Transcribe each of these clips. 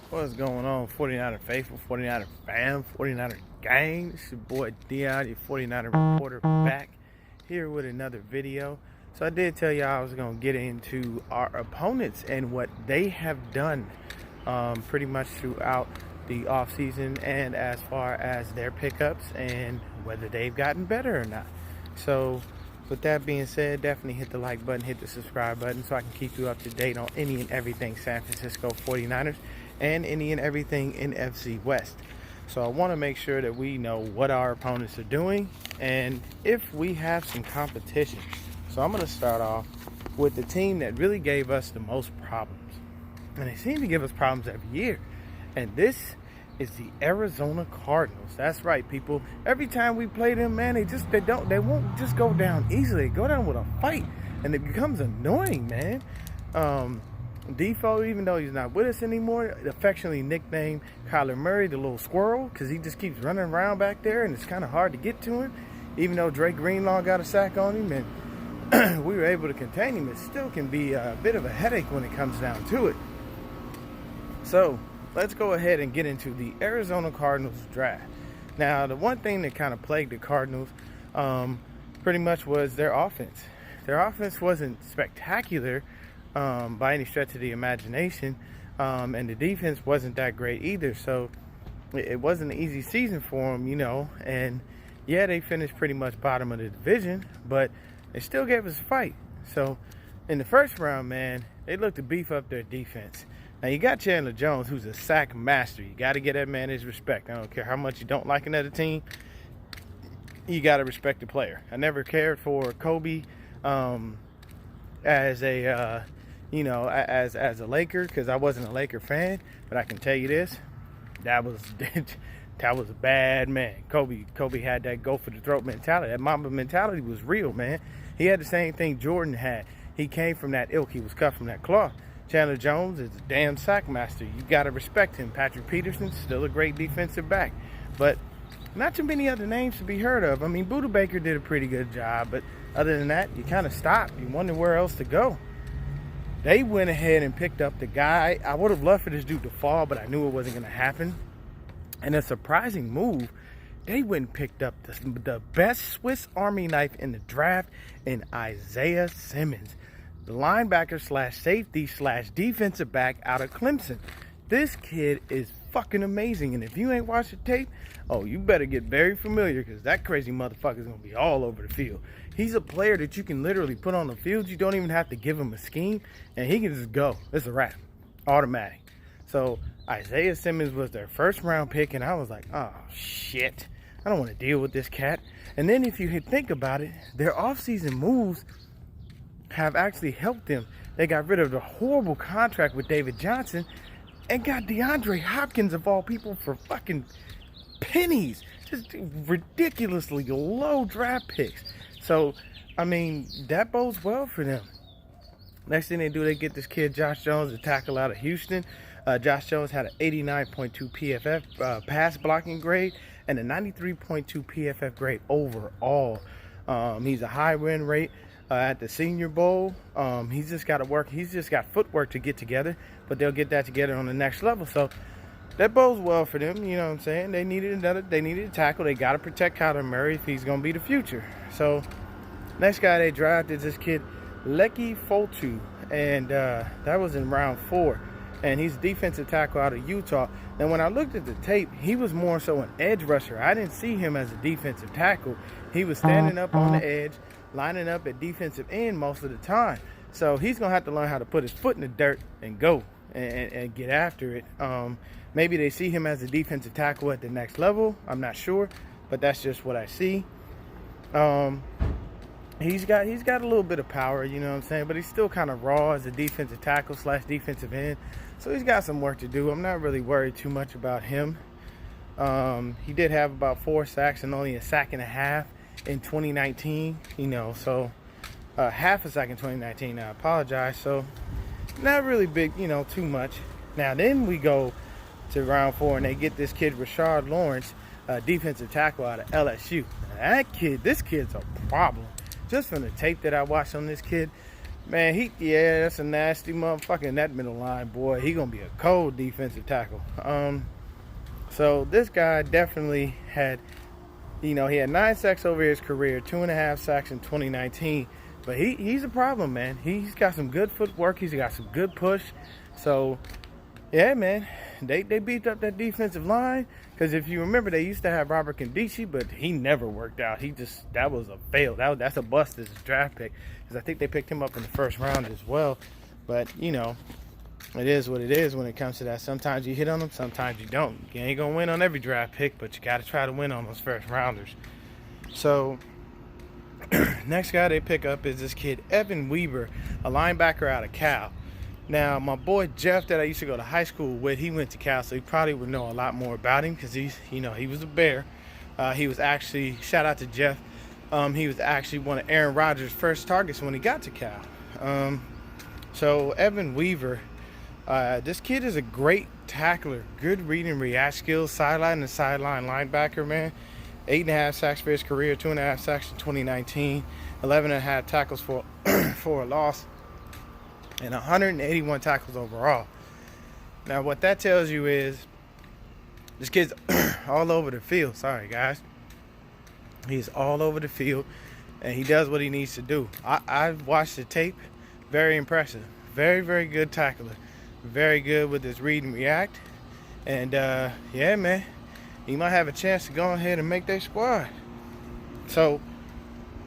What's going on, 49er faithful, 49er fam, 49er gang? It's your boy Dion, your 49er reporter, back here with another video. So I did tell y'all I was going to get into our opponents and what they have done pretty much throughout the offseason, and as far as their pickups and whether they've gotten better or not. So with that being said, definitely hit the like button, hit the subscribe button so I can keep you up to date on any and everything San Francisco 49ers and any and everything NFC West. So I want to make sure that we know what our opponents are doing and if we have some competition. So I'm going to start off with the team that really gave us the most problems. And they seem to give us problems every year. And this is the Arizona Cardinals. That's right, people. Every time we play them, man, they won't just go down easily. They go down with a fight, and it becomes annoying, man. Defoe, even though he's not with us anymore, affectionately nicknamed Kyler Murray the little squirrel, because he just keeps running around back there, and it's kind of hard to get to him. Even though Drake Greenlaw got a sack on him, and we were able to contain him, it still can be a bit of a headache when it comes down to it. So let's go ahead and get into the Arizona Cardinals draft. Now, the one thing that kind of plagued the Cardinals pretty much was their offense. Their offense wasn't spectacular by any stretch of the imagination, and the defense wasn't that great either. So it wasn't an easy season for them, and yeah, they finished pretty much bottom of the division, but they still gave us a fight. So in the first round, man, they looked to beef up their defense. Now, you got Chandler Jones, who's a sack master. You got to get that man his respect. I don't care how much you don't like another team. You got to respect the player. I never cared for Kobe as a as a Laker, because I wasn't a Laker fan. But I can tell you this, that was a bad man. Kobe had that go for the throat mentality. That Mamba mentality was real, man. He had the same thing Jordan had. He came from that ilk. He was cut from that cloth. Chandler Jones is a damn sack master. You got to respect him. Patrick Peterson's still a great defensive back. But not too many other names to be heard of. I mean, Buda Baker did a pretty good job. But other than that, you kind of stop. You wonder where else to go. They went ahead and picked up the guy. I would have loved for this dude to fall, but I knew it wasn't going to happen. And a surprising move, they went and picked up the best Swiss Army knife in the draft in Isaiah Simmons, the linebacker / safety / defensive back out of Clemson. This kid is fucking amazing. And if you ain't watched the tape, you better get very familiar, because that crazy motherfucker is going to be all over the field. He's a player that you can literally put on the field. You don't even have to give him a scheme, and he can just go. It's a wrap. Automatic. So Isaiah Simmons was their first round pick, and I was like, oh, shit. I don't want to deal with this cat. And then if you think about it, their offseason moves have actually helped them. They got rid of the horrible contract with David Johnson and got DeAndre Hopkins, of all people, for fucking pennies. Just ridiculously low draft picks. So, I mean, that bodes well for them. Next thing they do, they get this kid Josh Jones, a tackle out of Houston. Josh Jones had an 89.2 PFF pass blocking grade and a 93.2 PFF grade overall. He's a high win rate at the Senior Bowl. He's just got to work. He's just got footwork to get together, but they'll get that together on the next level. So that bodes well for them. You know what I'm saying? They needed a tackle. They got to protect Kyler Murray if he's going to be the future. So next guy they drafted is this kid Leki Fotu, and that was in round 4. And he's a defensive tackle out of Utah. Now, when I looked at the tape, he was more so an edge rusher. I didn't see him as a defensive tackle. He was standing up on the edge, lining up at defensive end most of the time. So he's going to have to learn how to put his foot in the dirt and go and get after it. Maybe they see him as a defensive tackle at the next level. I'm not sure, but that's just what I see. He's got a little bit of power, you know what I'm saying, but he's still kind of raw as a defensive tackle / defensive end. So he's got some work to do. I'm not really worried too much about him. He did have about 4 sacks and only a sack and a half in 2019, so half a sack in 2019. I apologize. So not really big, too much. Now then we go to round 4 and they get this kid Rashard Lawrence, defensive tackle out of LSU. Now, this kid's a problem. Just from the tape that I watched on this kid, Man, that's a nasty motherfucker in that middle line, boy. He gonna be a cold defensive tackle. So this guy definitely had, he had 9 sacks over his career, 2.5 sacks in 2019. But he's a problem, man. He's got some good footwork. He's got some good push. So, yeah, man, they beefed up that defensive line. Because if you remember, they used to have Robert Condici, but he never worked out. That was a fail. That's a bust as a draft pick. Because I think they picked him up in the first round as well. But, it is what it is when it comes to that. Sometimes you hit on them, sometimes you don't. You ain't going to win on every draft pick, but you got to try to win on those first rounders. So, next guy they pick up is this kid, Evan Weaver, a linebacker out of Cal. Now, my boy Jeff that I used to go to high school with, he went to Cal, so he probably would know a lot more about him because he was a Bear. He was actually, shout out to Jeff, he was actually one of Aaron Rodgers' first targets when he got to Cal. So, Evan Weaver, this kid is a great tackler, good read and react skills, sideline to sideline linebacker, man. 8.5 sacks for his career, 2.5 sacks in 2019, 11.5 tackles for a loss, and 181 tackles overall. Now, what that tells you is this kid's all over the field. Sorry, guys. He's all over the field, and he does what he needs to do. I've watched the tape. Very impressive. Very, very good tackler. Very good with his read and react. And, yeah, man. He might have a chance to go ahead and make their squad. So,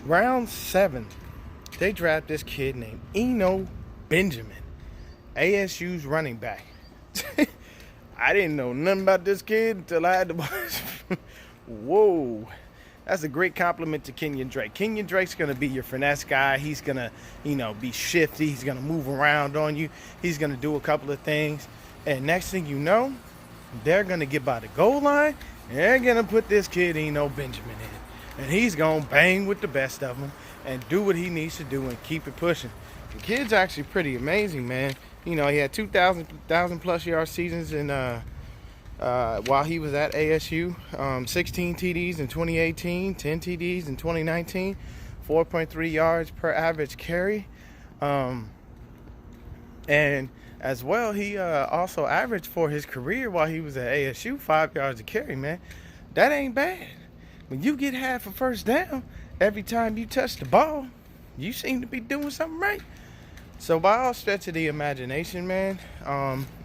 round 7, they draft this kid named Eno Benjamin, ASU's running back. I didn't know nothing about this kid until I had to watch. Whoa. That's a great compliment to Kenyon Drake. Kenyon Drake's going to be your finesse guy. He's going to, be shifty. He's going to move around on you. He's going to do a couple of things. And next thing you know, they're going to get by the goal line, and they're going to put this kid, Eno Benjamin, in. And he's going to bang with the best of them and do what he needs to do and keep it pushing. The kid's actually pretty amazing, man. He had 2,000 plus yard seasons in while he was at ASU. 16 TDs in 2018, 10 TDs in 2019, 4.3 yards per average carry. And as well, he also averaged for his career while he was at ASU 5 yards a carry, man. That ain't bad. When you get half a first down every time you touch the ball, you seem to be doing something right. So by all stretch of the imagination, man,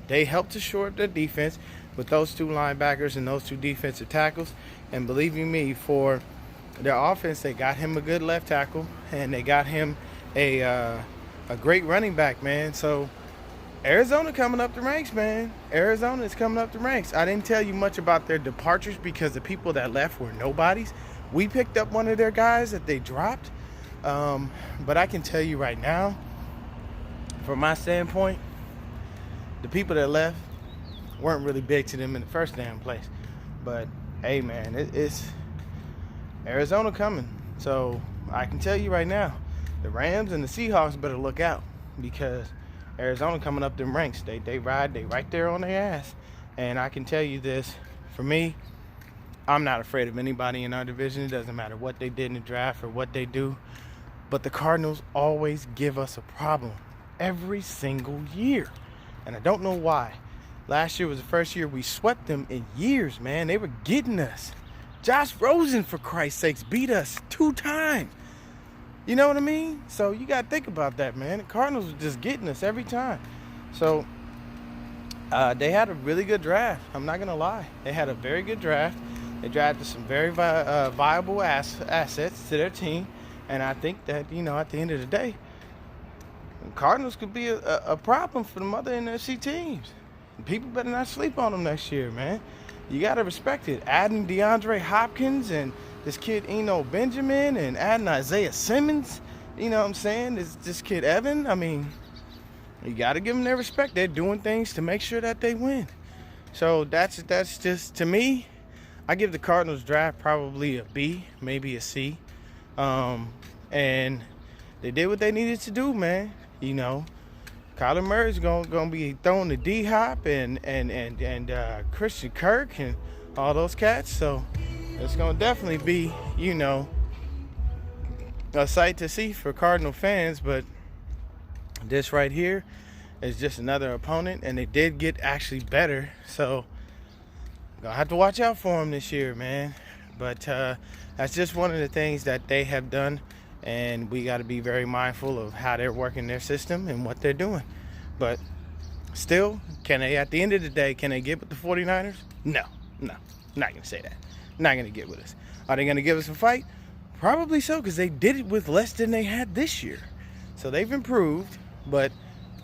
they helped to shore up their defense with those 2 linebackers and those 2 defensive tackles. And believe you me, for their offense, they got him a good left tackle, and they got him a great running back, man. So Arizona coming up the ranks, man. Arizona is coming up the ranks. I didn't tell you much about their departures because the people that left were nobodies. We picked up one of their guys that they dropped. But I can tell you right now, from my standpoint, the people that left weren't really big to them in the first damn place. But, hey, man, it's Arizona coming. So I can tell you right now, the Rams and the Seahawks better look out because Arizona coming up them ranks. They right there on their ass. And I can tell you this, for me, I'm not afraid of anybody in our division. It doesn't matter what they did in the draft or what they do. But the Cardinals always give us a problem every single year. And I don't know why. Last year was the first year we swept them in years, man. They were getting us. Josh Rosen, for Christ's sakes, beat us 2 times. You know what I mean? So you got to think about that, man. The Cardinals were just getting us every time. So they had a really good draft. I'm not going to lie. They had a very good draft. They drafted some very viable assets to their team. And I think that, at the end of the day, the Cardinals could be a problem for the other NFC teams. People better not sleep on them next year, man. You got to respect it. Adding DeAndre Hopkins and this kid Eno Benjamin and adding Isaiah Simmons, you know what I'm saying? This kid Evan, I mean, you got to give them their respect. They're doing things to make sure that they win. So that's just, to me, I give the Cardinals draft probably a B, maybe a C. And they did what they needed to do, man. Kyler Murray's gonna be throwing the D-Hop and Christian Kirk and all those cats. So it's gonna definitely be, a sight to see for Cardinal fans. But This right here is just another opponent, and they did get actually better. So gonna have to watch out for them this year, man. But that's just one of the things that they have done, and we got to be very mindful of how they're working their system and what they're doing. But still, can they, at the end of the day, can they get with the 49ers? No, not gonna say that. Not gonna get with us. Are they gonna give us a fight? Probably so, because they did it with less than they had this year. So they've improved, but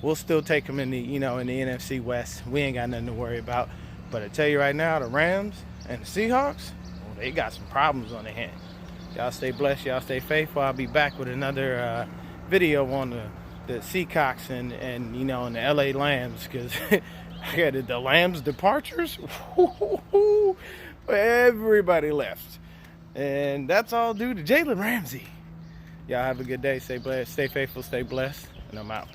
we'll still take them in the, in the NFC West. We ain't got nothing to worry about. But I tell you right now, the Rams and the Seahawks, they got some problems on their hands. Y'all stay blessed. Y'all stay faithful. I'll be back with another video on the Seacocks and and the LA Lambs, because I got the Lambs departures. Everybody left, and that's all due to Jalen Ramsey. Y'all have a good day. Stay blessed. Stay faithful. Stay blessed. And I'm out.